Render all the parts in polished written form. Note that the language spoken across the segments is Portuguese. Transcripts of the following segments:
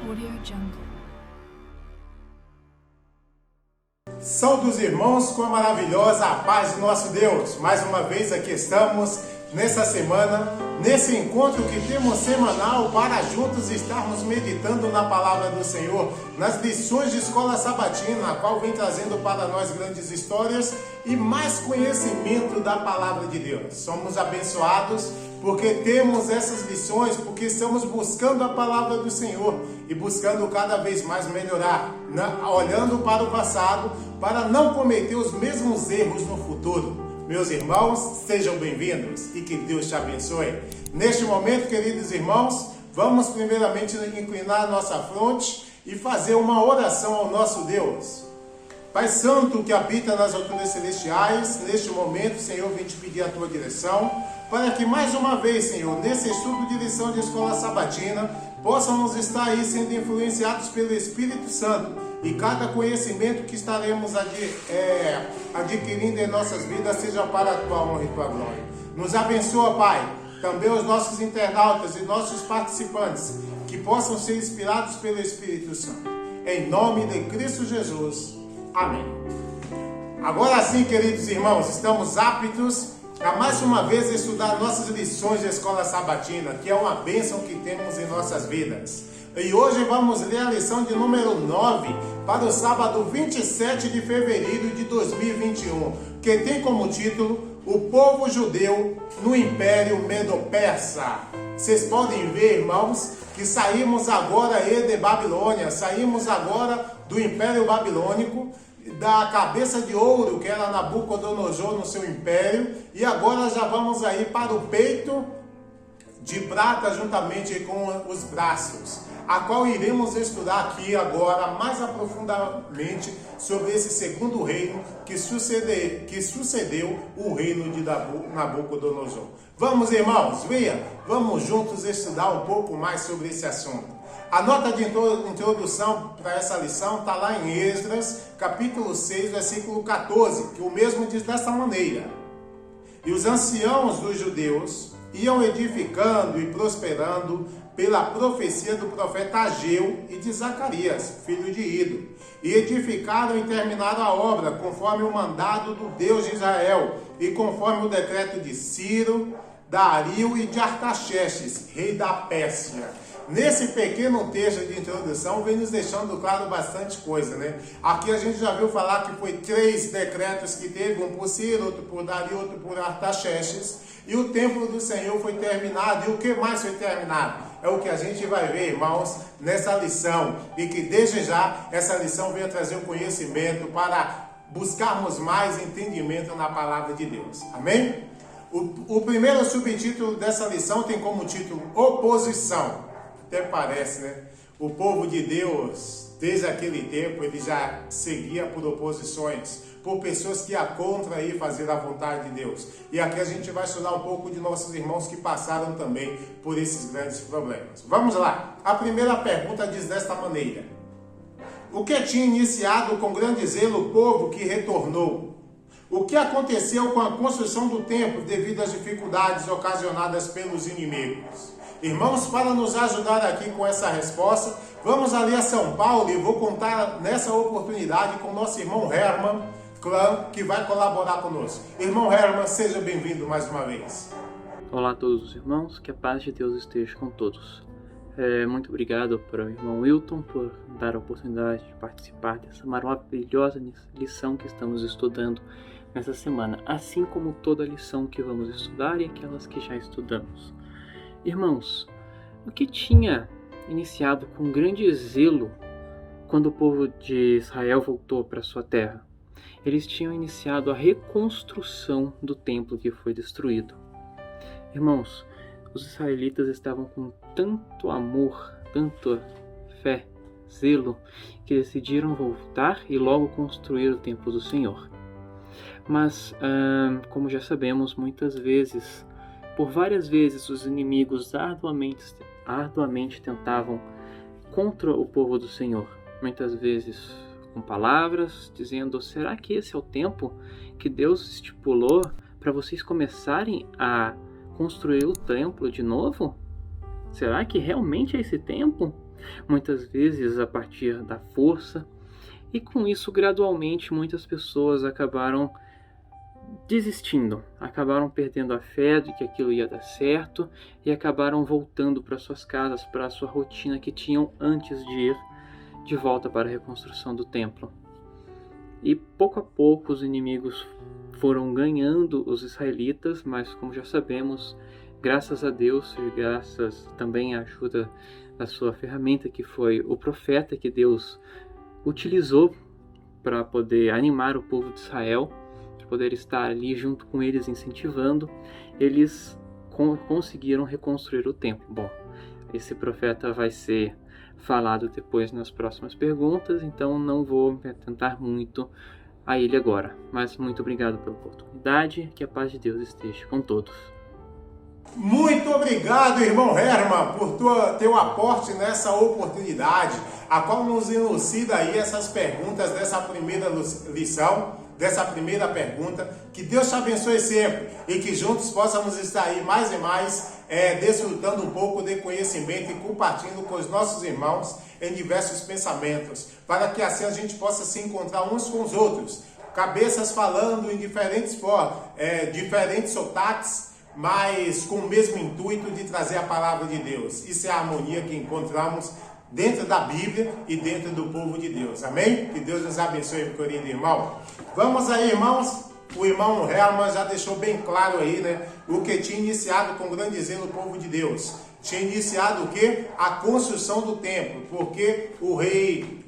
AudioJungle. Saudos irmãos, com a maravilhosa paz de nosso Deus. Mais uma vez aqui estamos nessa semana, nesse encontro que temos semanal para juntos estarmos meditando na palavra do Senhor, nas lições de escola sabatina, a qual vem trazendo para nós grandes histórias e mais conhecimento da palavra de Deus. Somos abençoados porque temos essas lições, porque estamos buscando a palavra do Senhor e buscando cada vez mais melhorar, olhando para o passado, para não cometer os mesmos erros no futuro. Meus irmãos, sejam bem-vindos e que Deus te abençoe. Neste momento, queridos irmãos, vamos primeiramente inclinar a nossa fronte e fazer uma oração ao nosso Deus. Pai Santo que habita nas alturas celestiais, neste momento, Senhor, vem te pedir a tua direção, para que mais uma vez, Senhor, nesse estudo de lição de escola sabatina, possamos estar aí sendo influenciados pelo Espírito Santo e cada conhecimento que estaremos adquirindo em nossas vidas seja para a tua honra e tua glória. Nos abençoa, Pai, também os nossos internautas e nossos participantes, que possam ser inspirados pelo Espírito Santo. Em nome de Cristo Jesus. Amém. Agora sim, queridos irmãos, estamos aptos a mais uma vez estudar nossas lições de escola sabatina, que é uma bênção que temos em nossas vidas. E hoje vamos ler a lição de número 9 para o sábado 27 de fevereiro de 2021, que tem como título O Povo Judeu no Império Medo-Persa. Vocês podem ver, irmãos, que saímos agora de Babilônia, saímos agora do Império Babilônico, da cabeça de ouro que era Nabucodonosor no seu império, e agora já vamos aí para o peito de prata juntamente com os braços, a qual iremos estudar aqui agora mais aprofundadamente sobre esse segundo reino que sucedeu o reino de Nabucodonosor. Vamos, irmãos, venha, vamos juntos estudar um pouco mais sobre esse assunto. A nota de introdução para essa lição está lá em Esdras, capítulo 6, versículo 14, que o mesmo diz dessa maneira: E os anciãos dos judeus iam edificando e prosperando pela profecia do profeta Ageu e de Zacarias, filho de Ido, e edificaram e terminaram a obra, conforme o mandado do Deus de Israel, e conforme o decreto de Ciro, Dario e de Artaxerxes, rei da Pérsia. Nesse pequeno texto de introdução, vem nos deixando claro bastante coisa, né? Aqui a gente já viu falar que foi 3 decretos que teve, um por Ciro, outro por Dario, outro por Artaxerxes, e o templo do Senhor foi terminado. E o que mais foi terminado? É o que a gente vai ver, irmãos, nessa lição, e que desde já essa lição venha trazer o conhecimento para buscarmos mais entendimento na palavra de Deus. Amém? O primeiro subtítulo dessa lição tem como título Oposição. Até parece, né? O povo de Deus, desde aquele tempo, ele já seguia por oposições, por pessoas que iam contra aí fazer a vontade de Deus. E aqui a gente vai estudar um pouco de nossos irmãos que passaram também por esses grandes problemas. Vamos lá. A primeira pergunta diz desta maneira: O que tinha iniciado com grande zelo o povo que retornou? O que aconteceu com a construção do templo devido às dificuldades ocasionadas pelos inimigos? Irmãos, para nos ajudar aqui com essa resposta, vamos ali a São Paulo e vou contar nessa oportunidade com o nosso irmão Herman Clã, que vai colaborar conosco. Irmão Herman, seja bem-vindo mais uma vez. Olá a todos os irmãos, que a paz de Deus esteja com todos. Muito obrigado para o irmão Wilton por dar a oportunidade de participar dessa maravilhosa lição que estamos estudando nessa semana, assim como toda a lição que vamos estudar e aquelas que já estudamos. Irmãos, o que tinha iniciado com grande zelo quando o povo de Israel voltou para sua terra? Eles tinham iniciado a reconstrução do templo que foi destruído. Irmãos, os israelitas estavam com tanto amor, tanta fé, zelo, que decidiram voltar e logo construir o templo do Senhor. Mas, como já sabemos, por várias vezes os inimigos arduamente tentavam contra o povo do Senhor. Muitas vezes com palavras, dizendo: será que esse é o tempo que Deus estipulou para vocês começarem a construir o templo de novo? Será que realmente é esse tempo? Muitas vezes a partir da força, e com isso gradualmente muitas pessoas acabaram desistindo, acabaram perdendo a fé de que aquilo ia dar certo e acabaram voltando para suas casas, para a sua rotina que tinham antes de ir de volta para a reconstrução do templo. E pouco a pouco os inimigos foram ganhando os israelitas, mas como já sabemos, graças a Deus e graças também à ajuda da sua ferramenta, que foi o profeta que Deus utilizou para poder animar o povo de Israel, para poder estar ali junto com eles incentivando, eles conseguiram reconstruir o templo. Bom, esse profeta vai ser falado depois nas próximas perguntas, então não vou me atentar muito a ele agora. Mas muito obrigado pela oportunidade, que a paz de Deus esteja com todos. Muito obrigado, irmão Herman, por teu aporte nessa oportunidade, a qual nos elucida aí essas perguntas dessa primeira lição, dessa primeira pergunta. Que Deus te abençoe sempre e que juntos possamos estar aí mais e mais desfrutando um pouco de conhecimento e compartilhando com os nossos irmãos em diversos pensamentos, para que assim a gente possa se encontrar uns com os outros, cabeças falando em diferentes sotaques, mas com o mesmo intuito de trazer a palavra de Deus. Isso é a harmonia que encontramos dentro da Bíblia e dentro do povo de Deus. Amém? Que Deus nos abençoe, meu querido irmão. Vamos aí, irmãos. O irmão Herman já deixou bem claro aí, né? O que tinha iniciado com grande zelo o povo de Deus. Tinha iniciado o quê? A construção do templo, porque o rei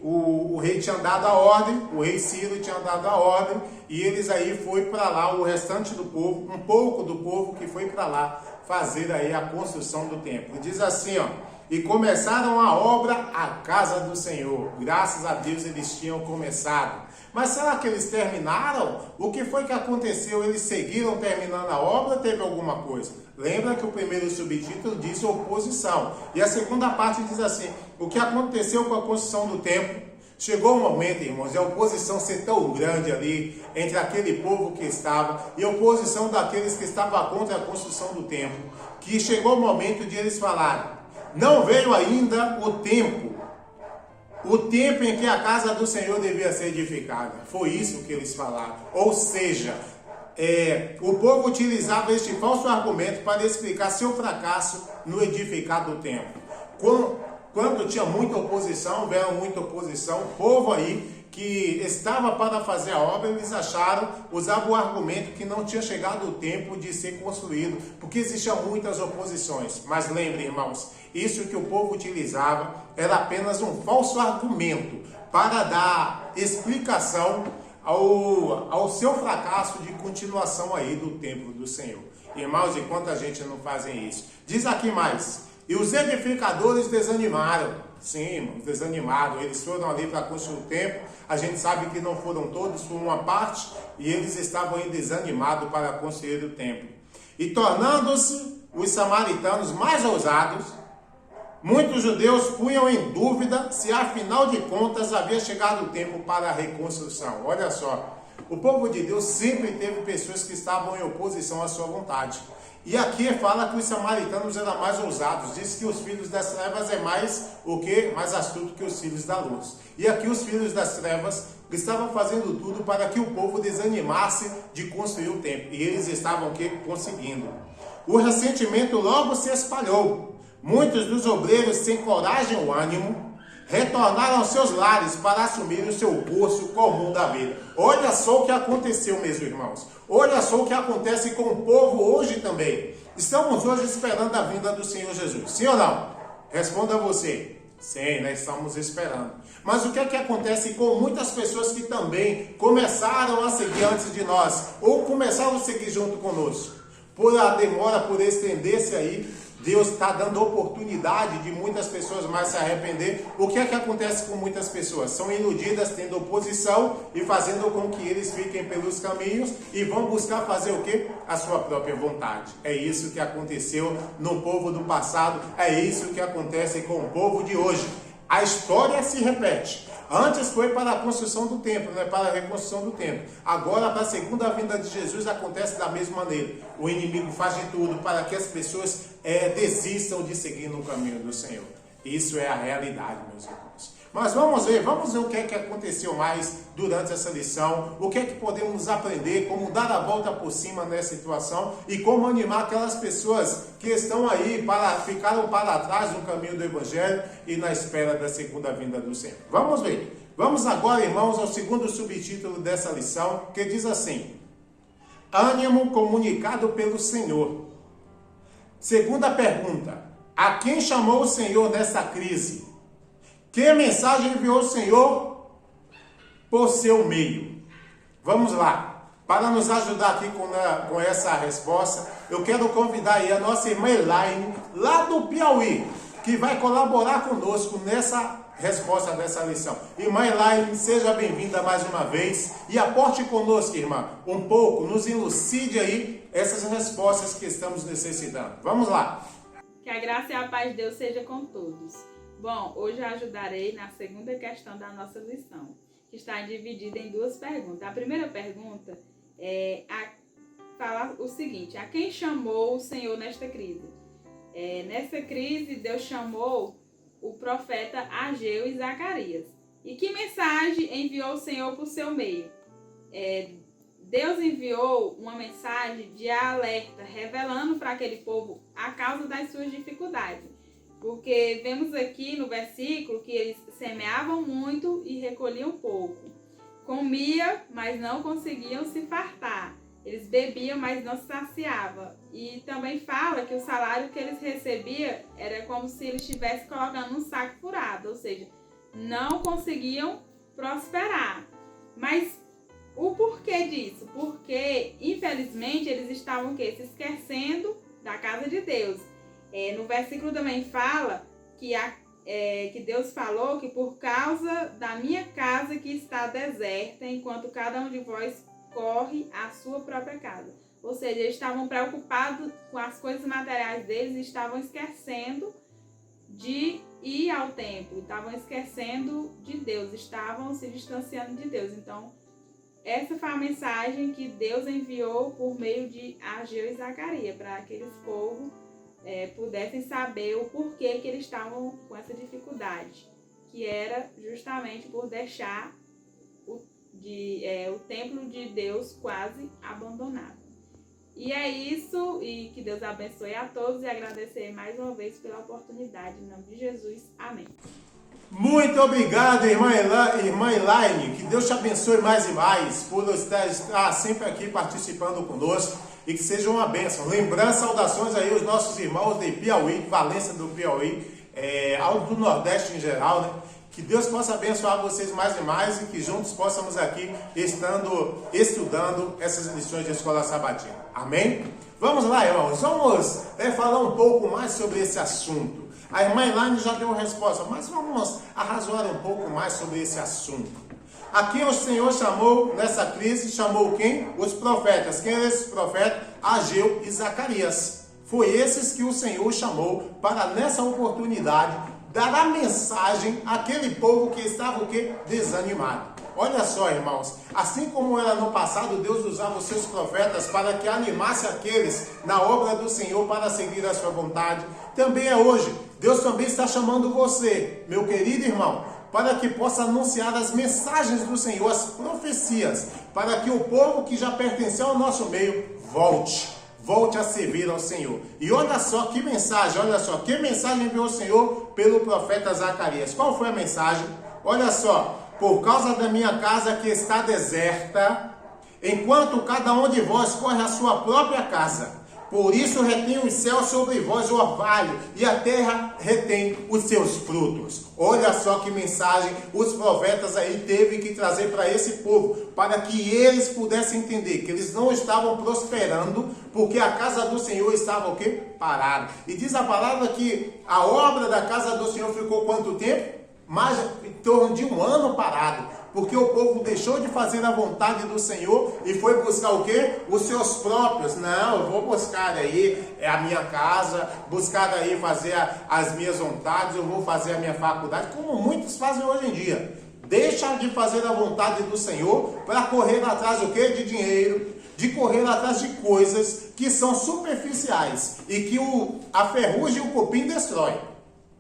tinha dado a ordem, o rei Ciro tinha dado a ordem, e eles aí foi para lá, o restante do povo, um pouco do povo que foi para lá fazer aí a construção do templo. Diz assim, ó: e começaram a obra, a casa do Senhor. Graças a Deus eles tinham começado. Mas será que eles terminaram? O que foi que aconteceu? Eles seguiram terminando a obra ou teve alguma coisa? Lembra que o primeiro subtítulo diz oposição. E a segunda parte diz assim: o que aconteceu com a construção do templo? Chegou um momento, irmãos, de a oposição ser tão grande ali entre aquele povo que estava e a oposição daqueles que estavam contra a construção do templo, que chegou o momento de eles falarem: não veio ainda o tempo em que a casa do Senhor devia ser edificada. Foi isso que eles falaram. Ou seja, o povo utilizava este falso argumento para explicar seu fracasso no edificar do templo. Quando tinha muita oposição, veio muita oposição, o povo aí que estava para fazer a obra, eles usavam o argumento que não tinha chegado o tempo de ser construído, porque existiam muitas oposições. Mas lembrem, irmãos, isso que o povo utilizava era apenas um falso argumento para dar explicação ao seu fracasso de continuação aí do templo do Senhor. Irmãos, e quanta gente não fazem isso? Diz aqui mais: e os edificadores desanimaram. Sim, irmãos, desanimaram. Eles foram ali para construir o templo. A gente sabe que não foram todos, foi uma parte, e eles estavam aí desanimados para construir o templo. E tornando-se os samaritanos mais ousados, muitos judeus punham em dúvida se afinal de contas havia chegado o tempo para a reconstrução. Olha só, o povo de Deus sempre teve pessoas que estavam em oposição à sua vontade. E aqui fala que os samaritanos eram mais ousados. Diz que os filhos das trevas é mais o quê? Mais astuto que os filhos da luz. E aqui os filhos das trevas estavam fazendo tudo para que o povo desanimasse de construir o templo. E eles estavam o quê? Conseguindo. O ressentimento logo se espalhou. Muitos dos obreiros, sem coragem ou ânimo, retornaram aos seus lares para assumir o seu curso comum da vida. Olha só o que aconteceu, meus irmãos. Olha só o que acontece com o povo hoje também. Estamos hoje esperando a vinda do Senhor Jesus. Sim ou não? Responda você. Sim, nós estamos esperando. Mas o que é que acontece com muitas pessoas que também começaram a seguir antes de nós, ou começaram a seguir junto conosco? Por a demora, por estender-se aí, Deus está dando oportunidade de muitas pessoas mais se arrepender. O que é que acontece com muitas pessoas? São iludidas, tendo oposição e fazendo com que eles fiquem pelos caminhos e vão buscar fazer o quê? A sua própria vontade. É isso que aconteceu no povo do passado, é isso que acontece com o povo de hoje. A história se repete. Antes foi para a construção do templo, né? Para a reconstrução do templo. Agora, para a segunda vinda de Jesus, acontece da mesma maneira. O inimigo faz de tudo para que as pessoas desistam de seguir no caminho do Senhor. Isso é a realidade, meus irmãos. Mas vamos ver o que é que aconteceu mais durante essa lição, o que é que podemos aprender, como dar a volta por cima nessa situação e como animar aquelas pessoas que estão aí, ficaram para trás no caminho do Evangelho e na espera da segunda vinda do Senhor. Vamos ver. Vamos agora, irmãos, ao segundo subtítulo dessa lição, que diz assim: ânimo comunicado pelo Senhor. Segunda pergunta: a quem chamou o Senhor nessa crise? Que mensagem enviou o Senhor por seu meio? Vamos lá. Para nos ajudar aqui com essa resposta, eu quero convidar aí a nossa irmã Elaine, lá do Piauí, que vai colaborar conosco nessa resposta dessa lição. Irmã Elaine, seja bem-vinda mais uma vez e aporte conosco, irmã, um pouco, nos elucide aí essas respostas que estamos necessitando. Vamos lá. Que a graça e a paz de Deus seja com todos. Bom, hoje eu ajudarei na segunda questão da nossa lição, que está dividida em duas perguntas. A primeira pergunta fala o seguinte: a quem chamou o Senhor nesta crise? Nessa crise, Deus chamou o profeta Ageu e Zacarias. E que mensagem enviou o Senhor por seu meio? Deus enviou uma mensagem de alerta, revelando para aquele povo a causa das suas dificuldades. Porque vemos aqui no versículo que eles semeavam muito e recolhiam pouco. Comia, mas não conseguiam se fartar. Eles bebiam, mas não se saciavam. E também fala que o salário que eles recebiam era como se eles estivessem colocando um saco furado. Ou seja, não conseguiam prosperar. Mas o porquê disso? Porque, infelizmente, eles estavam se esquecendo da casa de Deus. No versículo também fala que Deus falou que por causa da minha casa que está deserta, enquanto cada um de vós corre à sua própria casa. Ou seja, eles estavam preocupados com as coisas materiais deles e estavam esquecendo de ir ao templo, estavam esquecendo de Deus, estavam se distanciando de Deus. Então, essa foi a mensagem que Deus enviou por meio de Ageu e Zacarias, para aqueles povos pudessem saber o porquê que eles estavam com essa dificuldade, que era justamente por deixar o templo de Deus quase abandonado. E é isso, e que Deus abençoe a todos, e agradecer mais uma vez pela oportunidade, em nome de Jesus, amém. Muito obrigado, irmã Elaine, que Deus te abençoe mais e mais, por estar sempre aqui participando conosco, e que seja uma bênção. Lembrando, saudações aí aos nossos irmãos de Piauí, Valência do Piauí, ao do Nordeste em geral, né? Que Deus possa abençoar vocês mais e mais e que juntos possamos aqui estudando essas lições de Escola Sabatina. Amém? Vamos lá, irmãos. Vamos falar um pouco mais sobre esse assunto. A irmã Elaine já deu a resposta, mas vamos arrazoar um pouco mais sobre esse assunto. Aqui o Senhor chamou, nessa crise, chamou quem? Os profetas. Quem eram esses profetas? Ageu e Zacarias. Foi esses que o Senhor chamou para, nessa oportunidade, dar a mensagem àquele povo que estava o quê? Desanimado. Olha só, irmãos, assim como era no passado, Deus usava os seus profetas para que animasse aqueles na obra do Senhor para seguir a sua vontade, também é hoje. Deus também está chamando você, meu querido irmão, para que possa anunciar as mensagens do Senhor, as profecias, para que o povo que já pertenceu ao nosso meio volte a servir ao Senhor. E olha só que mensagem enviou o Senhor pelo profeta Zacarias. Qual foi a mensagem? Olha só: por causa da minha casa que está deserta, enquanto cada um de vós corre à sua própria casa, por isso retém os céus sobre vós o orvalho, e a terra retém os seus frutos. Olha só que mensagem os profetas aí teve que trazer para esse povo, para que eles pudessem entender que eles não estavam prosperando, porque a casa do Senhor estava o quê? Parada. E diz a palavra que a obra da casa do Senhor ficou quanto tempo? Mais em torno de 1 ano parado, porque o povo deixou de fazer a vontade do Senhor e foi buscar o quê? Os seus próprios. Não, eu vou buscar aí a minha casa, buscar aí fazer as minhas vontades, eu vou fazer a minha faculdade, como muitos fazem hoje em dia. Deixa de fazer a vontade do Senhor para correr atrás do quê? De dinheiro, de correr atrás de coisas que são superficiais e que a ferrugem e o cupim destrói.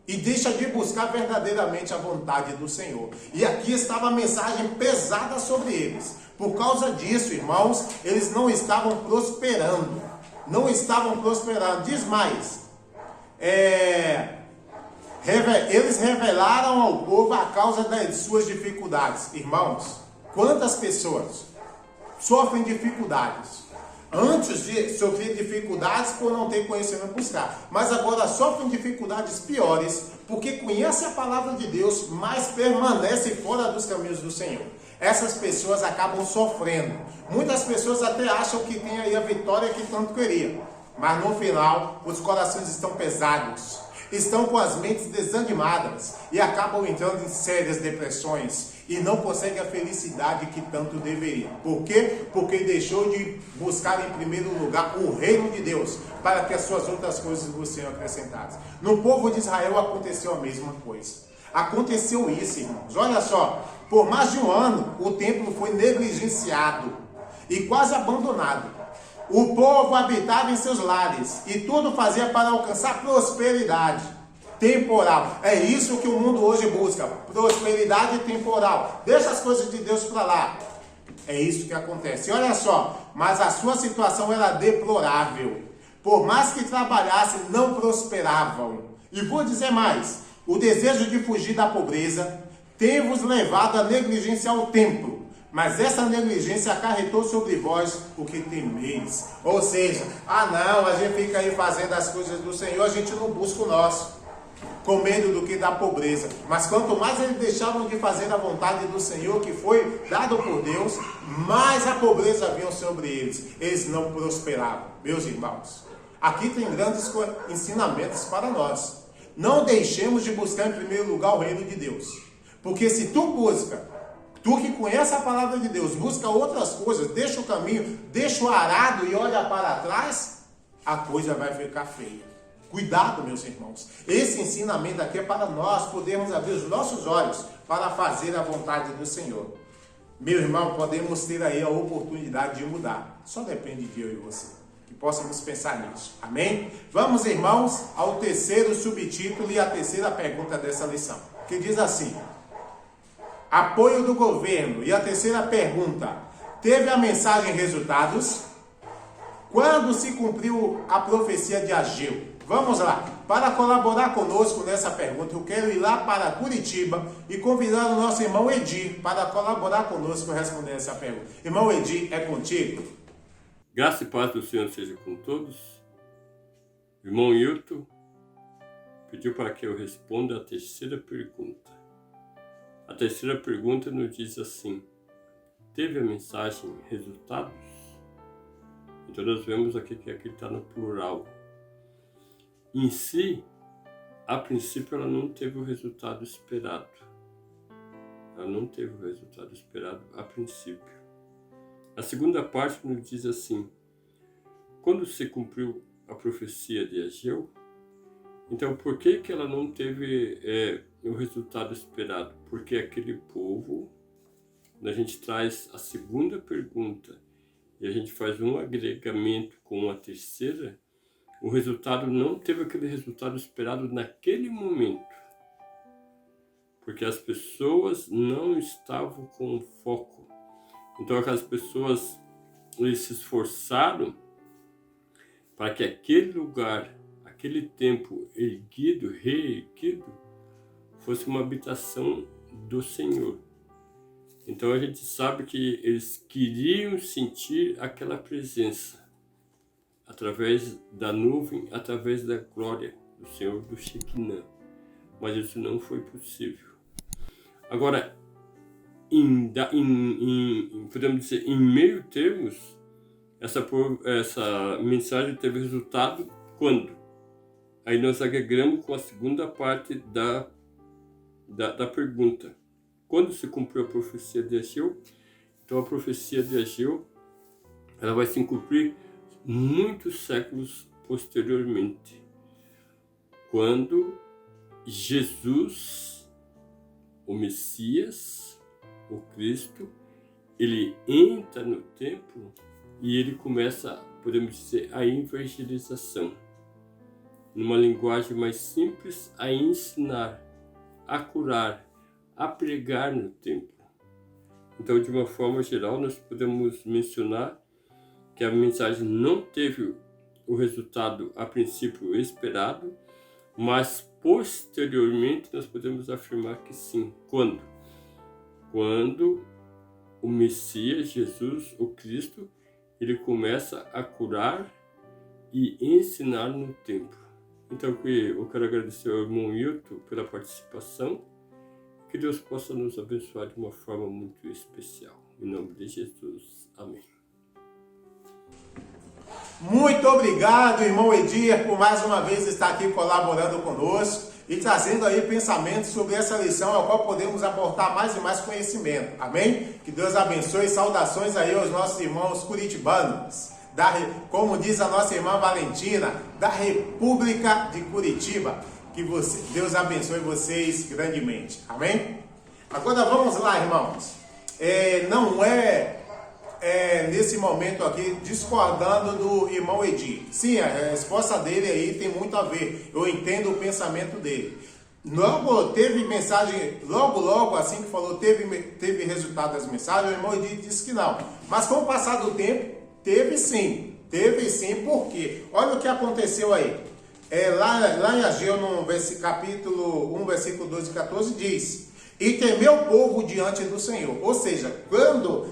E deixa de buscar verdadeiramente a vontade do Senhor. E aqui estava a mensagem pesada sobre eles. Por causa disso, irmãos, eles não estavam prosperando. Não estavam prosperando. Diz mais. Eles revelaram ao povo a causa das suas dificuldades. Irmãos, quantas pessoas sofrem dificuldades? Antes de sofrer dificuldades por não ter conhecimento buscar, mas agora sofrem dificuldades piores porque conhece a palavra de Deus, mas permanece fora dos caminhos do Senhor. Essas pessoas acabam sofrendo. Muitas pessoas até acham que tem aí a vitória que tanto queriam, mas no final os corações estão pesados, estão com as mentes desanimadas e acabam entrando em sérias depressões e não conseguem a felicidade que tanto deveriam. Por quê? Porque deixou de buscar em primeiro lugar o reino de Deus, para que as suas outras coisas vos sejam acrescentadas. No povo de Israel aconteceu a mesma coisa. Aconteceu isso, irmãos. Olha só, por mais de um ano o templo foi negligenciado e quase abandonado. O povo habitava em seus lares e tudo fazia para alcançar prosperidade temporal. É isso que o mundo hoje busca, prosperidade temporal. Deixa as coisas de Deus para lá. É isso que acontece. E olha só, mas a sua situação era deplorável. Por mais que trabalhassem, não prosperavam. E vou dizer mais, o desejo de fugir da pobreza tem-vos levado a negligenciar o templo. Mas essa negligência acarretou sobre vós o que temeis. Ou seja, não, a gente fica aí fazendo as coisas do Senhor, a gente não busca o nosso, com medo do que da pobreza. Mas quanto mais eles deixavam de fazer a vontade do Senhor, que foi dado por Deus, mais a pobreza vinha sobre eles. Eles não prosperavam. Meus irmãos, aqui tem grandes ensinamentos para nós. Não deixemos de buscar em primeiro lugar o reino de Deus. Porque se tu busca, tu que conhece a palavra de Deus, busca outras coisas, deixa o caminho, deixa o arado e olha para trás, a coisa vai ficar feia. Cuidado, meus irmãos. Esse ensinamento aqui é para nós podermos abrir os nossos olhos para fazer a vontade do Senhor. Meu irmão, podemos ter aí a oportunidade de mudar. Só depende de eu e você. Que possamos pensar nisso. Amém? Vamos, irmãos, ao terceiro subtítulo e a terceira pergunta dessa lição. Que diz assim: apoio do governo. E a terceira pergunta: teve a mensagem resultados? Quando se cumpriu a profecia de Ageu? Vamos lá. Para colaborar conosco nessa pergunta, eu quero ir lá para Curitiba e convidar o nosso irmão Edir para colaborar conosco respondendo essa pergunta. Irmão Edir, é contigo. Graça e paz do Senhor seja com todos. Irmão Hilton pediu para que eu responda a terceira pergunta. A terceira pergunta nos diz assim: teve a mensagem resultados? Então nós vemos aqui que aqui está no plural. Em si, a princípio ela não teve o resultado esperado. Ela não teve o resultado esperado a princípio. A segunda parte nos diz assim: quando se cumpriu a profecia de Ageu, então por que ela não teve o resultado esperado? Porque aquele povo, quando a gente traz a segunda pergunta e a gente faz um agregamento com a terceira, o resultado não teve aquele resultado esperado naquele momento. Porque as pessoas não estavam com foco. Então aquelas pessoas, eles se esforçaram para que aquele lugar, aquele templo erguido, reerguido, fosse uma habitação do Senhor. Então a gente sabe que eles queriam sentir aquela presença através da nuvem, através da glória do Senhor, do Shekinah. Mas isso não foi possível. Agora, podemos dizer, em meio termos, essa mensagem teve resultado quando? Aí nós agregamos com a segunda parte da pergunta. Quando se cumpriu a profecia de Ageu? Então a profecia de Ageu, ela vai se cumprir muitos séculos posteriormente, quando Jesus, o Messias, o Cristo, ele entra no templo e ele começa, podemos dizer, a evangelização. Numa linguagem mais simples, a ensinar, a curar, a pregar no templo. Então, de uma forma geral, nós podemos mencionar que a mensagem não teve o resultado a princípio esperado, mas posteriormente nós podemos afirmar que sim. Quando? Quando o Messias, Jesus, o Cristo, ele começa a curar e ensinar no templo. Então eu quero agradecer ao irmão Hilton pela participação. Que Deus possa nos abençoar de uma forma muito especial. Em nome de Jesus. Amém. Muito obrigado, irmão Edir, por mais uma vez estar aqui colaborando conosco e trazendo aí pensamentos sobre essa lição, ao qual podemos aportar mais e mais conhecimento. Amém? Que Deus abençoe. Saudações aí aos nossos irmãos curitibanos, como diz a nossa irmã Valentina, da República de Curitiba. Que Deus abençoe vocês grandemente. Amém? Agora vamos lá, irmãos. Não é nesse momento aqui discordando do irmão Edir. Sim, a resposta dele aí tem muito a ver. Eu entendo o pensamento dele. Logo teve mensagem, logo assim que falou, teve resultado das mensagens. O irmão Edir disse que não. Mas com o passar do tempo, teve sim, porque olha o que aconteceu aí. Lá em Ageu, no capítulo 1, versículo 12 e 14, diz: e temeu o povo diante do Senhor. Ou seja, quando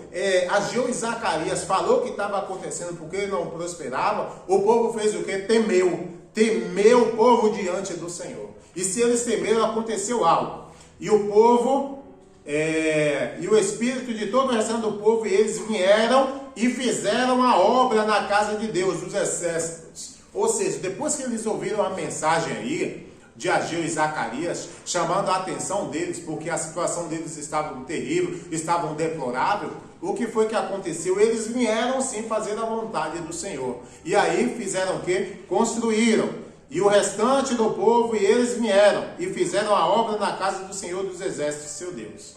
Ageu e Zacarias falou o que estava acontecendo porque ele não prosperava, o povo fez o quê? Temeu o povo diante do Senhor. E se eles temeram, aconteceu algo. E o povo, e o espírito de todo o restante do povo, e eles vieram e fizeram a obra na casa de Deus, dos exércitos. Ou seja, depois que eles ouviram a mensagem aí de Ageu e Zacarias, chamando a atenção deles, porque a situação deles estava terrível, estava deplorável, o que foi que aconteceu? Eles vieram sim fazer a vontade do Senhor. E aí fizeram o quê? Construíram. E o restante do povo, e eles vieram e fizeram a obra na casa do Senhor dos Exércitos, seu Deus.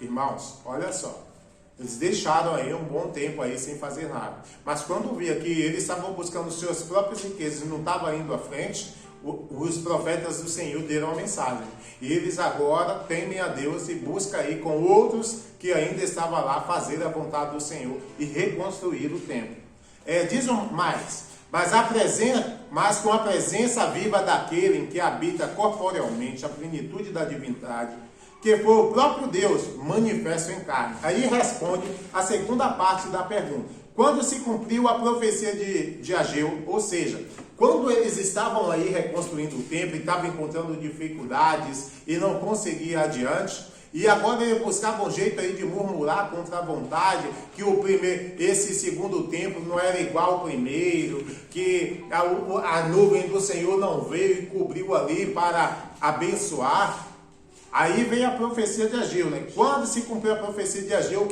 Irmãos, olha só. Eles deixaram aí um bom tempo aí sem fazer nada. Mas quando via que eles estavam buscando suas próprias riquezas e não estavam indo à frente, os profetas do Senhor deram a mensagem. E eles agora temem a Deus e buscam aí com outros que ainda estavam lá fazer a vontade do Senhor e reconstruir o templo. Diz mais, mas com a presença viva daquele em que habita corporealmente a plenitude da divindade, que foi o próprio Deus manifesto em carne. Aí responde a segunda parte da pergunta. Quando se cumpriu a profecia de Ageu, ou seja, quando eles estavam aí reconstruindo o templo e estavam encontrando dificuldades e não conseguiam adiante, e agora eles buscavam um jeito aí de murmurar contra a vontade, que esse segundo templo não era igual ao primeiro, que a nuvem do Senhor não veio e cobriu ali para abençoar. Aí vem a profecia de Ageu, né? Quando se cumpriu a profecia de Ageu,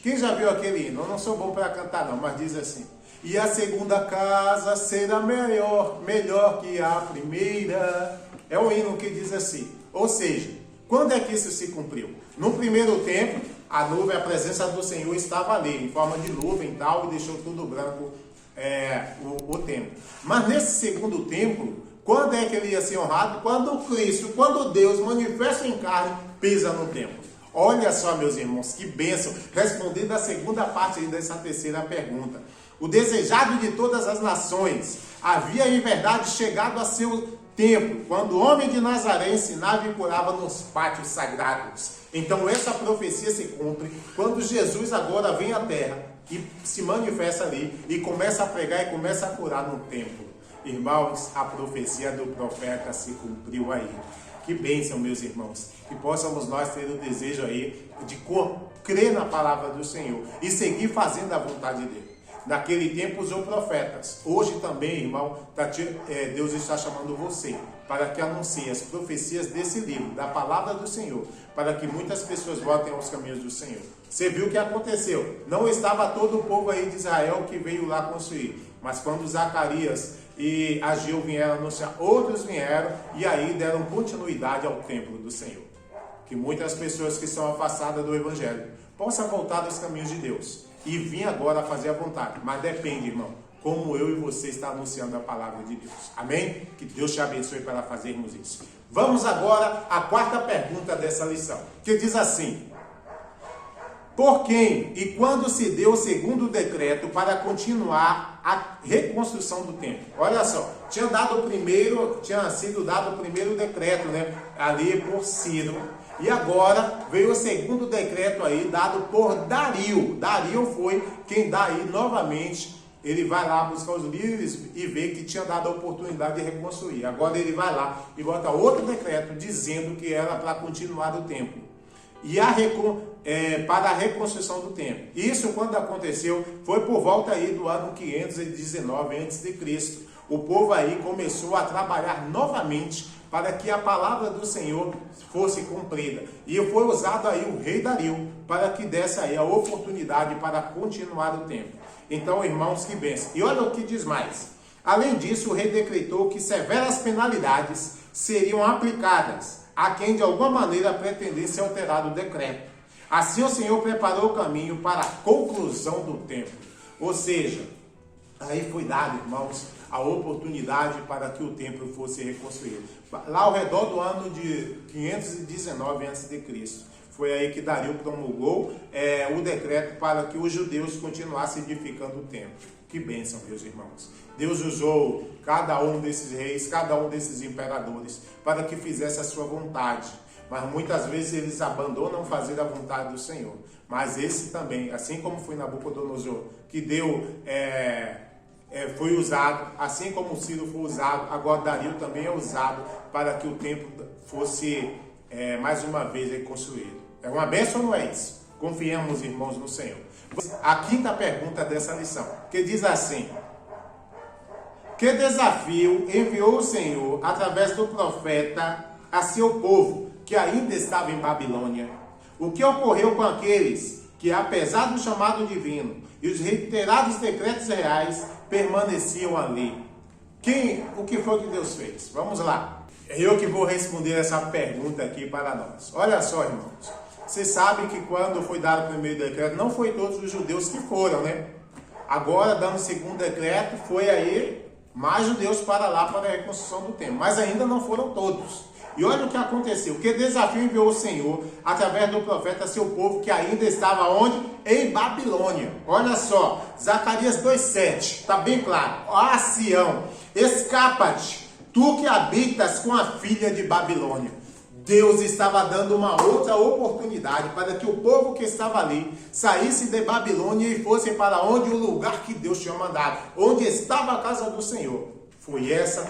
quem já viu aquele hino? Eu não sou bom para cantar não, mas diz assim: e a segunda casa será melhor que a primeira. É um hino que diz assim. Ou seja, quando é que isso se cumpriu? No primeiro tempo, a nuvem, a presença do Senhor estava ali, em forma de nuvem e tal, e deixou tudo branco o templo. Mas nesse segundo templo, quando é que ele ia ser honrado? Quando Cristo, quando Deus manifesta em carne, pisa no templo. Olha só, meus irmãos, que bênção. Respondendo a segunda parte dessa terceira pergunta. O desejado de todas as nações havia em verdade chegado a seu tempo, quando o homem de Nazaré ensinava e curava nos pátios sagrados. Então essa profecia se cumpre quando Jesus agora vem à terra e se manifesta ali e começa a pregar e começa a curar no templo. Irmãos, a profecia do profeta se cumpriu aí. Que bênção, meus irmãos. Que possamos nós ter o desejo aí de crer na palavra do Senhor e seguir fazendo a vontade dele. Naquele tempo usou profetas. Hoje também, irmão, Deus está chamando você para que anuncie as profecias desse livro, da palavra do Senhor, para que muitas pessoas voltem aos caminhos do Senhor. Você viu o que aconteceu? Não estava todo o povo aí de Israel que veio lá construir, mas quando Zacarias e Ageu vieram anunciar, outros vieram e aí deram continuidade ao templo do Senhor. que muitas pessoas que estão afastadas do Evangelho possam voltar aos caminhos de Deus e vir agora fazer a vontade. Mas depende, irmão, como eu e você está anunciando a palavra de Deus. Amém? Que Deus te abençoe para fazermos isso. Vamos agora à quarta pergunta dessa lição, que diz assim: por quem e quando se deu o segundo decreto para continuar a reconstrução do templo? Olha só, tinha sido dado o primeiro decreto, né, ali por Ciro, e agora veio o segundo decreto aí dado por Dario. Dario foi quem dá aí novamente. Ele vai lá buscar os líderes e vê que tinha dado a oportunidade de reconstruir. Agora ele vai lá e bota outro decreto dizendo que era para continuar o templo e para a reconstrução do templo. Isso, quando aconteceu, foi por volta aí do ano 519 a.C. O povo aí começou a trabalhar novamente para que a palavra do Senhor fosse cumprida. E foi usado aí o rei Dario para que desse aí a oportunidade para continuar o templo. Então, irmãos, que bênção. E olha o que diz mais. Além disso, o rei decretou que severas penalidades seriam aplicadas a quem de alguma maneira pretendesse alterar o decreto. Assim o Senhor preparou o caminho para a conclusão do templo. Ou seja, aí foi dado, irmãos, a oportunidade para que o templo fosse reconstruído. Lá ao redor do ano de 519 a.C., foi aí que Dario promulgou o decreto para que os judeus continuassem edificando o templo. Que bênção, meus irmãos. Deus usou cada um desses reis, cada um desses imperadores, para que fizesse a sua vontade. Mas muitas vezes eles abandonam fazer a vontade do Senhor. Mas esse também, assim como foi Nabucodonosor, que foi usado, assim como Ciro foi usado, agora Dario também é usado para que o templo fosse mais uma vez reconstruído. É uma bênção ou não é isso? Confiemos, irmãos, no Senhor. A quinta pergunta dessa lição, que diz assim: que desafio enviou o Senhor através do profeta a seu povo que ainda estava em Babilônia? O que ocorreu com aqueles que, apesar do chamado divino e os reiterados decretos reais, permaneciam ali? O que foi que Deus fez? Vamos lá. Eu que vou responder essa pergunta aqui para nós. Olha só, irmãos. Vocês sabem que quando foi dado o primeiro decreto, não foi todos os judeus que foram, né? Agora, dando o segundo decreto, foi aí mais judeus para lá, para a reconstrução do templo. Mas ainda não foram todos. E olha o que aconteceu. Que desafio enviou o Senhor, através do profeta, a seu povo, que ainda estava onde? Em Babilônia. Olha só, Zacarias 2,7, está bem claro. Ó Sião, escapa-te, tu que habitas com a filha de Babilônia. Deus estava dando uma outra oportunidade para que o povo que estava ali saísse de Babilônia e fosse para onde? O lugar que Deus tinha mandado, onde estava a casa do Senhor. Foi essa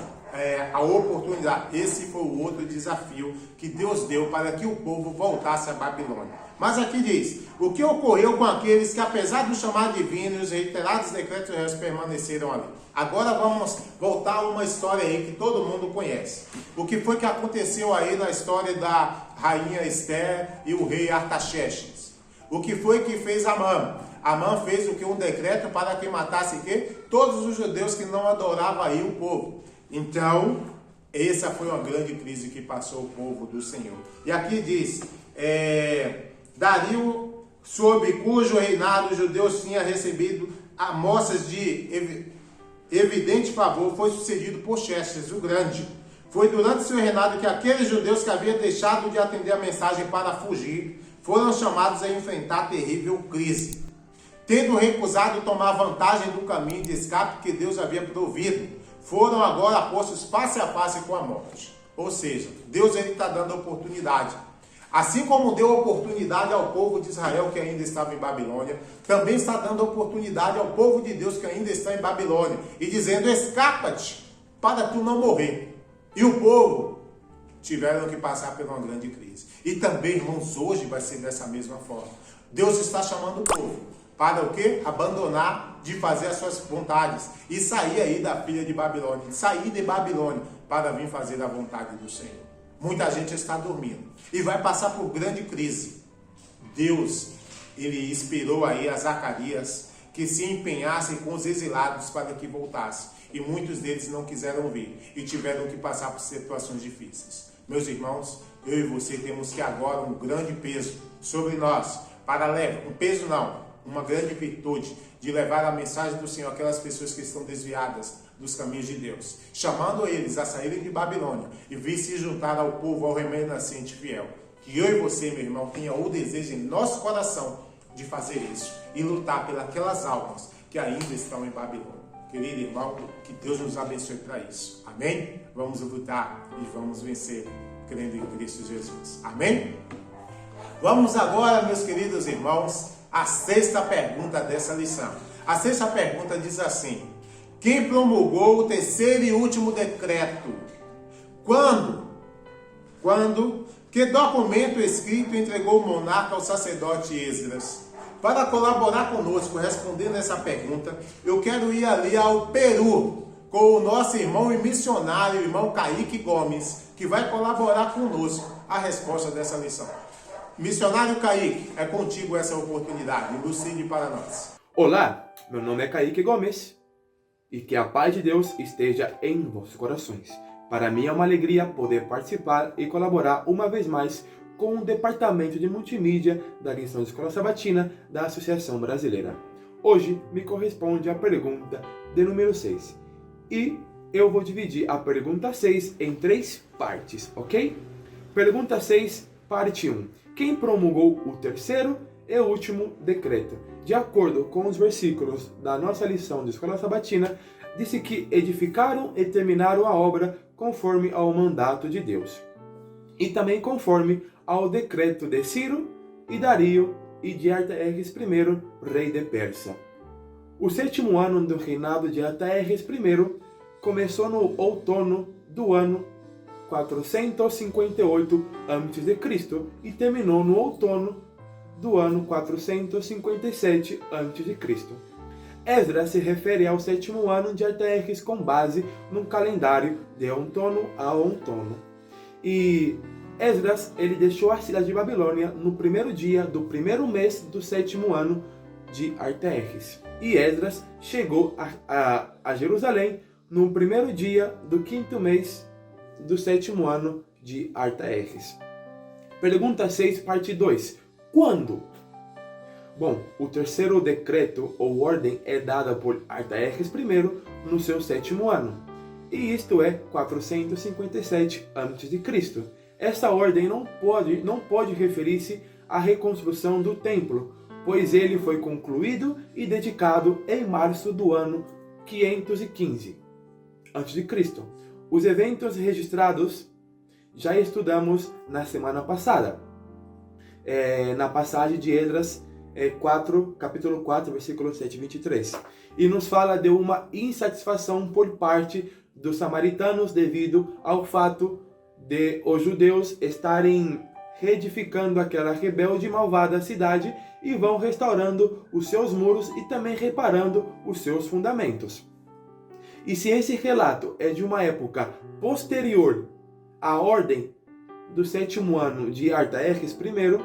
a oportunidade. Esse foi o outro desafio que Deus deu para que o povo voltasse a Babilônia. Mas aqui diz: o que ocorreu com aqueles que, apesar do chamado divino e os reiterados decretos reais, permaneceram ali? Agora vamos voltar a uma história aí que todo mundo conhece. O que foi que aconteceu aí na história da rainha Esther e o rei Artaxerxes? O que foi que fez Amã? Amã fez o que? Um decreto para que matasse todos os judeus que não adoravam aí o povo. Então, essa foi uma grande crise que passou o povo do Senhor. E aqui diz: Dario, sob cujo reinado os judeus tinham recebido amostras de evidente favor, foi sucedido por Xerxes o Grande. Foi durante seu reinado que aqueles judeus que haviam deixado de atender a mensagem para fugir foram chamados a enfrentar terrível crise. Tendo recusado tomar vantagem do caminho de escape que Deus havia provido, foram agora postos face a face com a morte. Ou seja, Deus está dando oportunidade. Assim como deu oportunidade ao povo de Israel que ainda estava em Babilônia, também está dando oportunidade ao povo de Deus que ainda está em Babilônia, e dizendo: escapa-te para tu não morrer. E o povo tiveram que passar por uma grande crise. E também, irmãos, hoje vai ser dessa mesma forma. Deus está chamando o povo para o quê? Abandonar de fazer as suas vontades e sair aí da filha de Babilônia, sair de Babilônia para vir fazer a vontade do Senhor. Muita gente está dormindo e vai passar por grande crise. Deus, ele inspirou aí a Zacarias que se empenhassem com os exilados para que voltassem. E muitos deles não quiseram vir e tiveram que passar por situações difíceis. Meus irmãos, eu e você temos que agora um grande peso sobre nós, para levar, um peso não, uma grande virtude de levar a mensagem do Senhor àquelas pessoas que estão desviadas dos caminhos de Deus, chamando eles a saírem de Babilônia e vir se juntar ao povo, ao remanescente fiel. Que eu e você, meu irmão, tenha o desejo em nosso coração de fazer isso e lutar pelas almas que ainda estão em Babilônia. Querido irmão, que Deus nos abençoe para isso. Amém? Vamos lutar e vamos vencer, crendo em Cristo Jesus. Amém? Vamos agora, meus queridos irmãos, à sexta pergunta dessa lição. A sexta pergunta diz assim: quem promulgou o terceiro e último decreto? Quando? Que documento escrito entregou o monarca ao sacerdote Esdras? Para colaborar conosco, respondendo essa pergunta, eu quero ir ali ao Peru, com o nosso irmão e missionário, o irmão Kaique Gomes, que vai colaborar conosco a resposta dessa lição. Missionário Kaique, é contigo essa oportunidade. Elucide para nós. Olá, meu nome é Kaique Gomes e que a paz de Deus esteja em vossos corações. Para mim é uma alegria poder participar e colaborar uma vez mais com o Departamento de Multimídia da Lição de Escola Sabatina da Associação Brasileira. Hoje me corresponde a pergunta de número 6 e eu vou dividir a pergunta 6 em 3 partes, ok? Pergunta 6, parte 1. Quem promulgou o terceiro e último decreto? De acordo com os versículos da nossa lição de Escola Sabatina, disse que edificaram e terminaram a obra conforme ao mandato de Deus, e também conforme ao decreto de Ciro e Dario e de Artaxerxes I, rei de Pérsia. O 7º ano do reinado de Artaxerxes I começou no outono do ano 458 a.C. e terminou no outono do ano 457 a.C. Esdras se refere ao 7º ano de Artaxerxes com base no calendário de outono a outono. E Esdras, ele deixou a cidade de Babilônia no primeiro dia do primeiro mês do 7º ano de Artaxerxes. E Esdras chegou a Jerusalém no primeiro dia do 5º mês do 7º ano de Artaxerxes. Pergunta 6, parte 2. Quando? Bom, o terceiro decreto ou ordem é dada por Artaxerxes I no seu 7º ano, e isto é 457 a.C. Essa ordem não pode referir-se à reconstrução do templo, pois ele foi concluído e dedicado em março do ano 515 a.C. Os eventos registrados já estudamos na semana passada, na passagem de Esdras 4, capítulo 4, versículo 7 e 23. E nos fala de uma insatisfação por parte dos samaritanos devido ao fato de os judeus estarem reedificando aquela rebelde e malvada cidade e vão restaurando os seus muros e também reparando os seus fundamentos. E se esse relato é de uma época posterior à ordem do 7º ano de Artaxerxes I,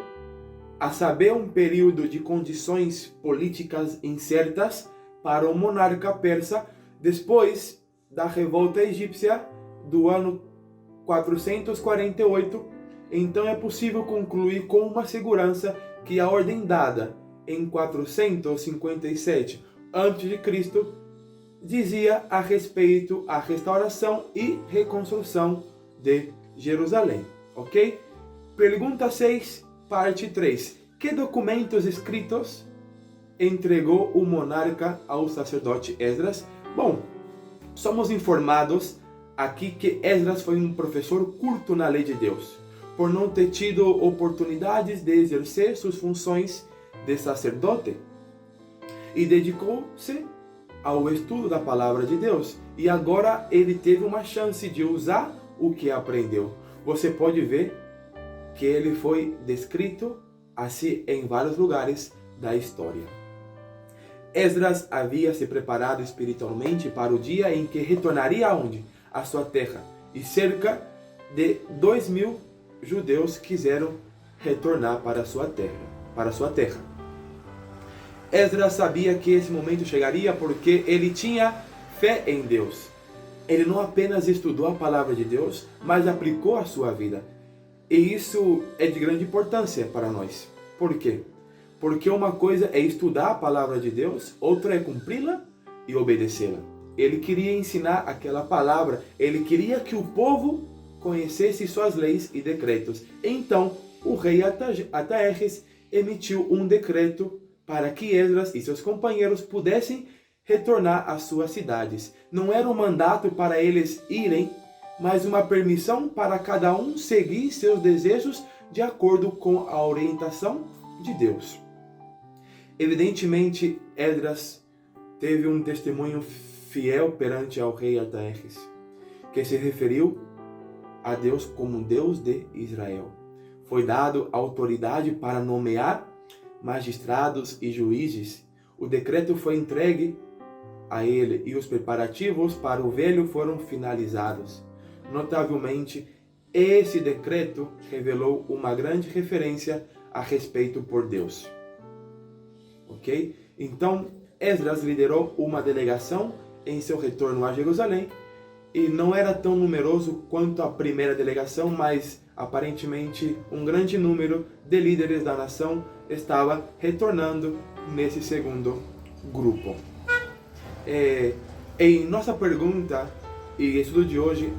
a saber, um período de condições políticas incertas para o monarca persa depois da revolta egípcia do ano 448, então é possível concluir com uma segurança que a ordem dada em 457 a.C. dizia a respeito à restauração e reconstrução de Jerusalém, ok? Pergunta 6, parte 3. Que documentos escritos entregou o monarca ao sacerdote Esdras? Bom, somos informados aqui que Esdras foi um professor culto na lei de Deus, por não ter tido oportunidades de exercer suas funções de sacerdote, e dedicou-se ao estudo da palavra de Deus, e agora ele teve uma chance de usar o que aprendeu. Você pode ver que ele foi descrito assim em vários lugares da história. Esdras havia se preparado espiritualmente para o dia em que retornaria aonde? A sua terra. E cerca de 2.000 judeus quiseram retornar para sua terra. Esdras sabia que esse momento chegaria porque ele tinha fé em Deus. Ele não apenas estudou a palavra de Deus, mas aplicou a sua vida. E isso é de grande importância para nós. Por quê? Porque uma coisa é estudar a palavra de Deus, outra é cumpri-la e obedecê-la. Ele queria ensinar aquela palavra, ele queria que o povo conhecesse suas leis e decretos. Então, o rei Artaxerxes emitiu um decreto para que Esdras e seus companheiros pudessem retornar às suas cidades. Não era um mandato para eles irem, mas uma permissão para cada um seguir seus desejos de acordo com a orientação de Deus. Evidentemente, Esdras teve um testemunho fiel perante ao rei Artaxerxes, que se referiu a Deus como Deus de Israel. Foi dado autoridade para nomear magistrados e juízes. O decreto foi entregue a ele e os preparativos para o velho foram finalizados. Notavelmente, esse decreto revelou uma grande referência a respeito por Deus. Ok? Então, Esdras liderou uma delegação em seu retorno a Jerusalém e não era tão numeroso quanto a primeira delegação, mas aparentemente um grande número de líderes da nação estava retornando nesse segundo grupo. Em nossa pergunta e estudo de hoje,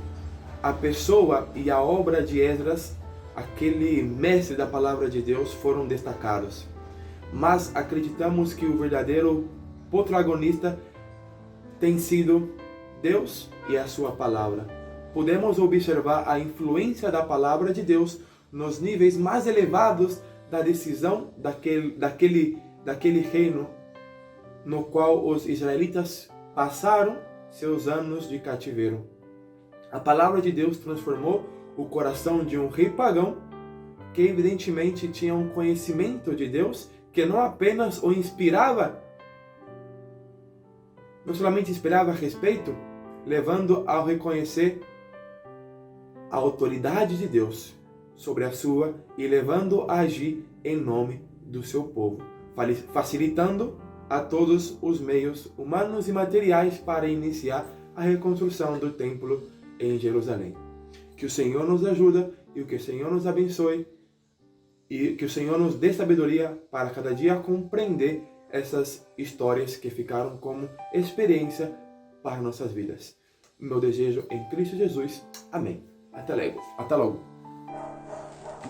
a pessoa e a obra de Esdras, aquele mestre da palavra de Deus, foram destacados. Mas acreditamos que o verdadeiro protagonista tem sido Deus e a sua palavra. Podemos observar a influência da palavra de Deus nos níveis mais elevados da decisão daquele reino no qual os israelitas passaram seus anos de cativeiro. A palavra de Deus transformou o coração de um rei pagão que evidentemente tinha um conhecimento de Deus que não apenas o inspirava, não somente inspirava respeito, levando ao reconhecer a autoridade de Deus sobre a sua e levando a agir em nome do seu povo, facilitando a todos os meios humanos e materiais para iniciar a reconstrução do templo em Jerusalém. Que o Senhor nos ajude e que o Senhor nos abençoe e que o Senhor nos dê sabedoria para cada dia compreender essas histórias que ficaram como experiência para nossas vidas. Meu desejo em Cristo Jesus. Amém. Até logo. Até logo.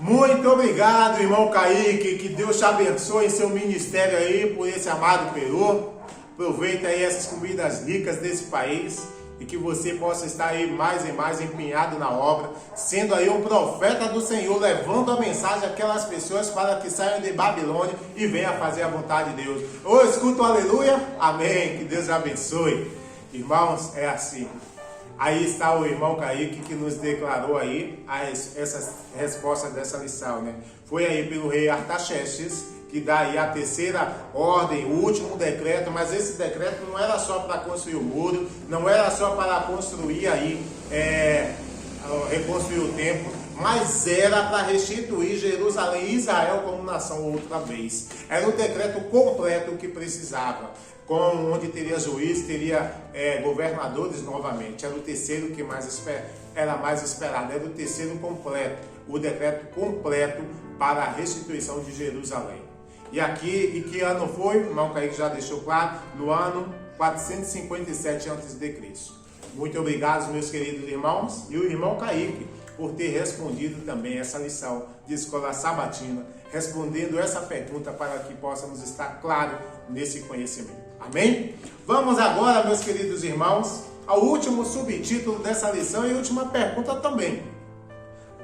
Muito obrigado, irmão Kaique. Que Deus te abençoe em seu ministério aí por esse amado Peru. Aproveita aí essas comidas ricas desse país e que você possa estar aí mais e mais empenhado na obra, sendo aí um profeta do Senhor, levando a mensagem àquelas pessoas para que saiam de Babilônia e venham fazer a vontade de Deus. Ou escuta o aleluia, amém, que Deus abençoe. Irmãos, é assim. Aí está o irmão Kaique que nos declarou aí essas respostas dessa lição, né? Foi aí pelo rei Artaxerxes que dá aí a terceira ordem, o último decreto, mas esse decreto não era só para construir o muro, não era só para construir aí, reconstruir o templo, mas era para restituir Jerusalém e Israel como nação outra vez. Era o decreto completo que precisava, onde teria juízes, teria governadores novamente. Era o terceiro que era mais esperado, era o terceiro completo, o decreto completo para a restituição de Jerusalém. E que ano foi? O irmão Kaique já deixou claro, no ano 457 a.C. Muito obrigado, meus queridos irmãos, e o irmão Kaique por ter respondido também essa lição de escola sabatina, respondendo essa pergunta para que possamos estar claros nesse conhecimento. Amém? Vamos agora, meus queridos irmãos, ao último subtítulo dessa lição e última pergunta também.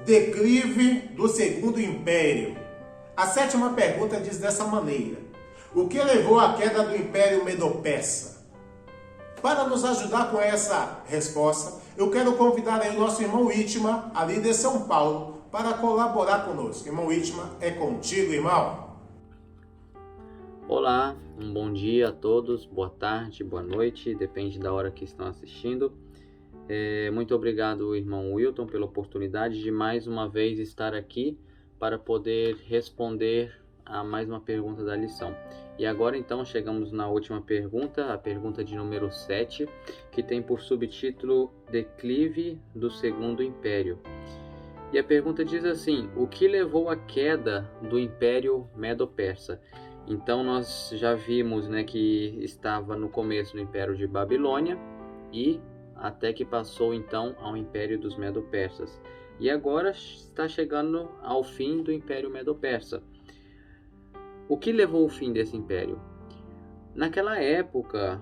Declive do Segundo Império. A sétima pergunta diz dessa maneira: o que levou à queda do Império Medo-Persa? Para nos ajudar com essa resposta, eu quero convidar aí o nosso irmão Itma, ali de São Paulo, para colaborar conosco. Irmão Itma, é contigo, irmão. Olá, um bom dia a todos, boa tarde, boa noite, depende da hora que estão assistindo. Muito obrigado, irmão Wilton, pela oportunidade de mais uma vez estar aqui para poder responder a mais uma pergunta da lição. E agora então chegamos na última pergunta, a pergunta de número 7, que tem por subtítulo Declive do Segundo Império. E a pergunta diz assim: o que levou à queda do Império Medo-Persa? Então nós já vimos, né, que estava no começo no Império de Babilônia e até que passou então ao Império dos Medo-Persas. E agora está chegando ao fim do Império Medo-Persa. O que levou ao fim desse império? Naquela época,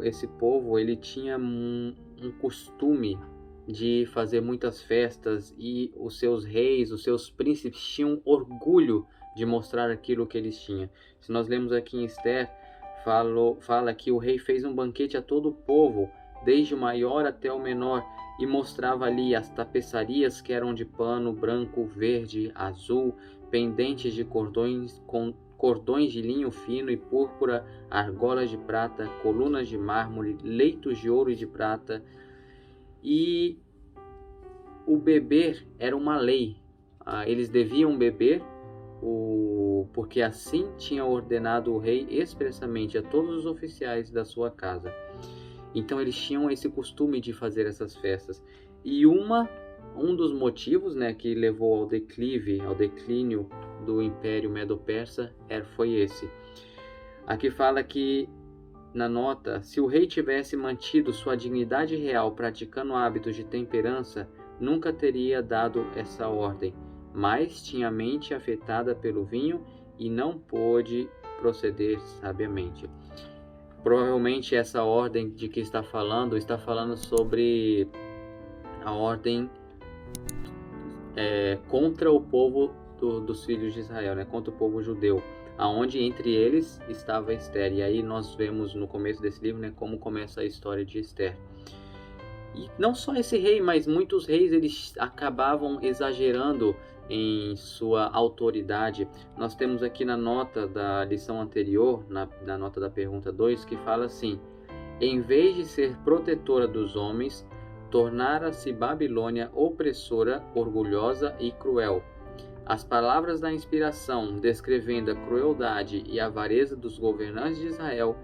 esse povo ele tinha um costume de fazer muitas festas e os seus reis, os seus príncipes tinham orgulho de mostrar aquilo que eles tinham. Se nós lemos aqui em Esther, fala que o rei fez um banquete a todo o povo, desde o maior até o menor, e mostrava ali as tapeçarias que eram de pano branco, verde, azul, pendentes de cordões de linho fino e púrpura, argolas de prata, colunas de mármore, leitos de ouro e de prata. E o beber era uma lei. Eles deviam beber, porque assim tinha ordenado o rei expressamente a todos os oficiais da sua casa. Então eles tinham esse costume de fazer essas festas. E um dos motivos, né, que levou ao declínio do Império Medo-Persa foi esse. Aqui fala que, na nota, se o rei tivesse mantido sua dignidade real praticando hábitos de temperança, nunca teria dado essa ordem, mas tinha a mente afetada pelo vinho e não pôde proceder sabiamente. Provavelmente essa ordem de que está falando sobre a ordem contra o povo dos filhos de Israel, né? Contra o povo judeu, aonde entre eles estava Esther. E aí nós vemos no começo desse livro, né, como começa a história de Esther. E não só esse rei, mas muitos reis eles acabavam exagerando em sua autoridade. Nós temos aqui na nota da lição anterior, na nota da pergunta 2, que fala assim: em vez de ser protetora dos homens, tornara-se Babilônia opressora, orgulhosa e cruel. As palavras da inspiração, descrevendo a crueldade e a avareza dos governantes de Israel,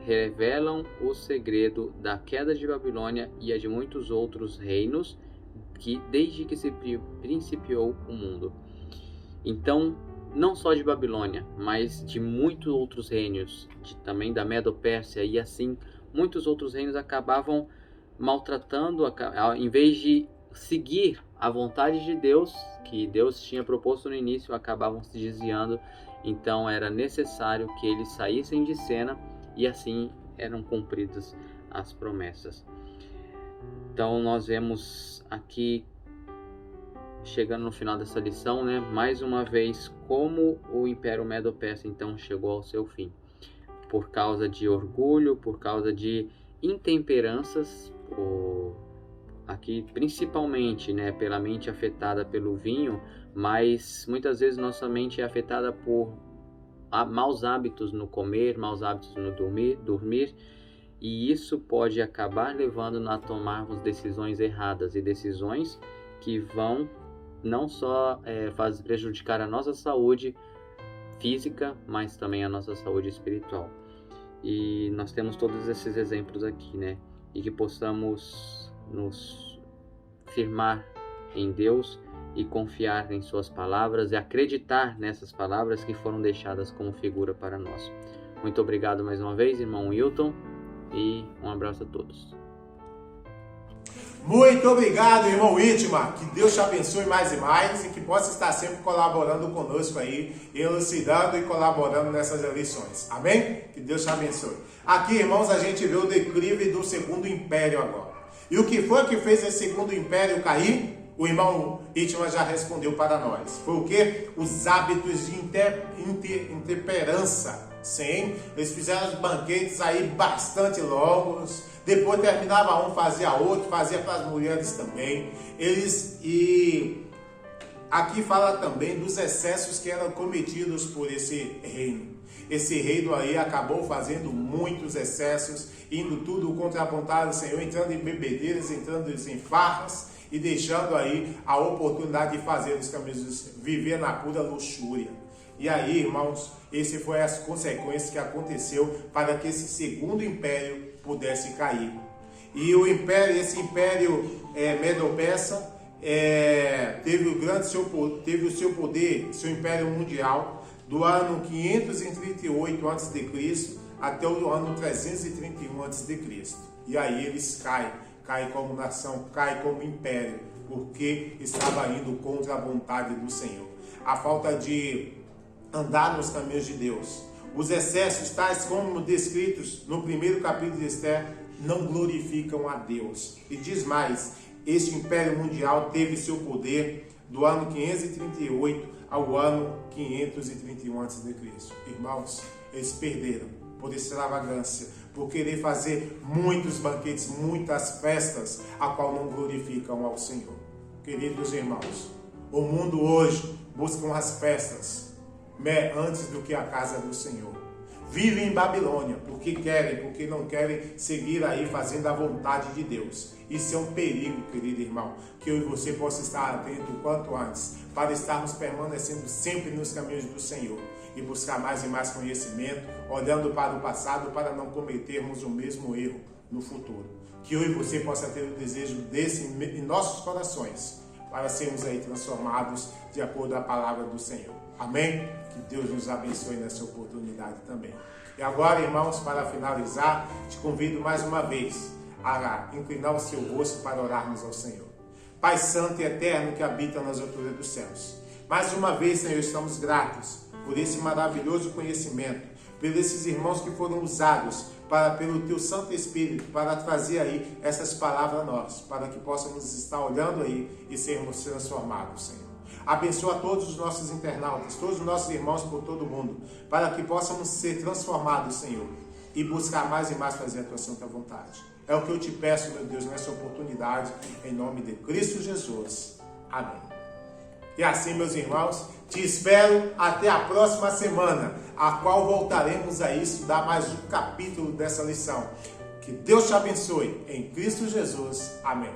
revelam o segredo da queda de Babilônia e a de muitos outros reinos desde que se principiou o mundo. Então, não só de Babilônia, mas de muitos outros reinos, também da Medo-Pérsia, e assim muitos outros reinos acabavam maltratando, em vez de seguir a vontade de Deus, que Deus tinha proposto no início, acabavam se desviando. Então era necessário que eles saíssem de cena e assim eram cumpridas as promessas. Então nós vemos aqui, chegando no final dessa lição, né, mais uma vez como o Império Medo-Persa então chegou ao seu fim. Por causa de orgulho, por causa de intemperanças, aqui principalmente, né, pela mente afetada pelo vinho, mas muitas vezes nossa mente é afetada por maus hábitos no comer, maus hábitos no dormir, e isso pode acabar levando a tomarmos decisões erradas, e decisões que vão não só prejudicar a nossa saúde física, mas também a nossa saúde espiritual. E nós temos todos esses exemplos aqui, né? E que possamos nos firmar em Deus e confiar em suas palavras e acreditar nessas palavras que foram deixadas como figura para nós. Muito obrigado mais uma vez, irmão Wilton, e um abraço a todos. Muito obrigado, irmão Itmar. Que Deus te abençoe mais e mais e que possa estar sempre colaborando conosco aí, elucidando e colaborando nessas eleições. Amém? Que Deus te abençoe. Aqui, irmãos, a gente vê o declive do Segundo Império agora. E o que foi que fez esse Segundo Império cair? O irmão Itmar já respondeu para nós. Foi o quê? Os hábitos de intemperança. Sim, eles fizeram os banquetes aí bastante longos. Depois terminava um, fazia outro, fazia para as mulheres também. Aqui fala também dos excessos que eram cometidos por esse reino. Esse reino aí acabou fazendo muitos excessos, indo tudo contra a vontade do Senhor, entrando em bebedeiras, entrando em farras e deixando aí a oportunidade de fazer os caminhos, viver na pura luxúria. E aí, irmãos, esse foi as consequências que aconteceu para que esse Segundo Império pudesse cair. E esse império Medo-Persa, teve o seu poder, seu império mundial, do ano 538 a.C. até o ano 331 a.C. E aí eles caem como nação, caem como império, porque estava indo contra a vontade do Senhor. A falta de andar nos caminhos de Deus. Os excessos, tais como descritos no primeiro capítulo de Esther, não glorificam a Deus. E diz mais, este império mundial teve seu poder do ano 538 ao ano 531 a.C. Irmãos, eles perderam por extravagância, por querer fazer muitos banquetes, muitas festas, a qual não glorificam ao Senhor. Queridos irmãos, o mundo hoje busca as festas antes do que a casa do Senhor. Vivem em Babilônia porque não querem seguir aí fazendo a vontade de Deus. Isso é um perigo, querido irmão, que eu e você possa estar atento o quanto antes, para estarmos permanecendo sempre nos caminhos do Senhor e buscar mais e mais conhecimento, olhando para o passado para não cometermos o mesmo erro no futuro. Que eu e você possa ter o desejo desse em nossos corações, para sermos aí transformados de acordo com a palavra do Senhor. Amém? Que Deus nos abençoe nessa oportunidade também. E agora, irmãos, para finalizar, te convido mais uma vez a inclinar o seu rosto para orarmos ao Senhor. Pai Santo e Eterno que habita nas alturas dos céus, mais uma vez, Senhor, estamos gratos por esse maravilhoso conhecimento, por esses irmãos que foram usados pelo Teu Santo Espírito para trazer aí essas palavras a nós, para que possamos estar olhando aí e sermos transformados, Senhor. Abençoa todos os nossos internautas, todos os nossos irmãos por todo o mundo, para que possamos ser transformados, Senhor, e buscar mais e mais fazer a Tua santa vontade. É o que eu te peço, meu Deus, nessa oportunidade, em nome de Cristo Jesus. Amém. E assim, meus irmãos, te espero até a próxima semana, a qual voltaremos a estudar mais um capítulo dessa lição. Que Deus te abençoe, em Cristo Jesus. Amém.